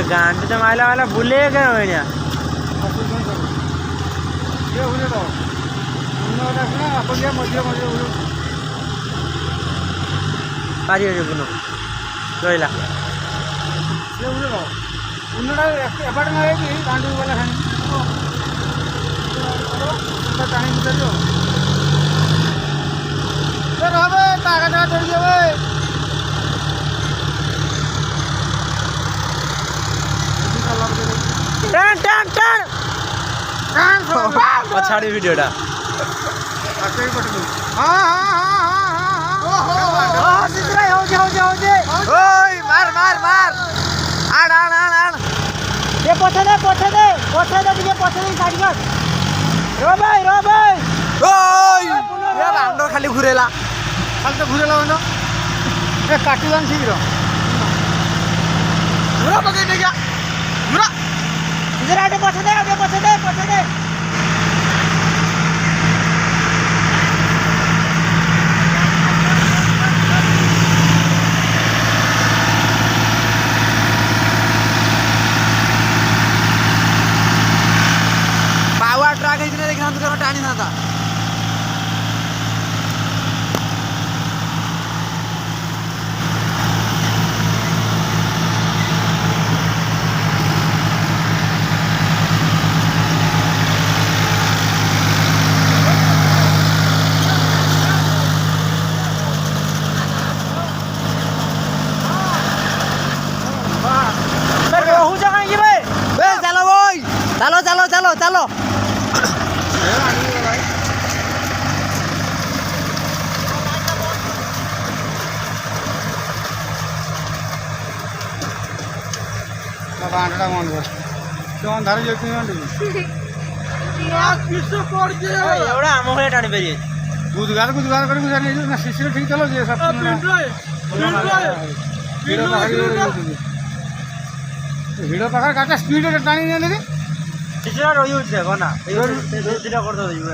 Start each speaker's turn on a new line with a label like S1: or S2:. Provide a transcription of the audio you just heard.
S1: गांधी तो माइला वाला भूले गए हो या पारी हो बुनो रोइला
S2: ये उड़े लो उन्नड़ा एपट ना है कि गांधी वाला खानी तो टाणी उतर जो तो रहे ताका ताका चढ़ गया वे
S1: टन टन टन पछाड़ी वीडियोटा
S2: अच्छा ही पट लो हाँ तीसरा हो गया
S1: ओए मार मार मार आड़ आड़ आड़ आड़
S2: ये पछे दे तुझे पछे दे गाड़ी कर रो भाई
S1: ओए ये राउंडर खाली घुरेला
S2: तो घुरेला बंदो ए काटिलान शीघ्र
S1: घुरा पकड़ दे गया घुरा
S2: इधर आगे पछे दे
S1: पावर ट्रक है देखना तो टाणी ना था चलो
S2: बांधड़ा मान बस तो अंधार जेती मंडी
S1: एवढा आमोळे टाणी पाहिजे
S2: गुदगार कर गुजार नहीं ना शिशिर ठीक चलो जे सब वीडियो पकड़ काटा स्पीड टाणी नहीं लगे
S1: शिशिरा रोई उठছে কোনা এই দুটা করতে দিবে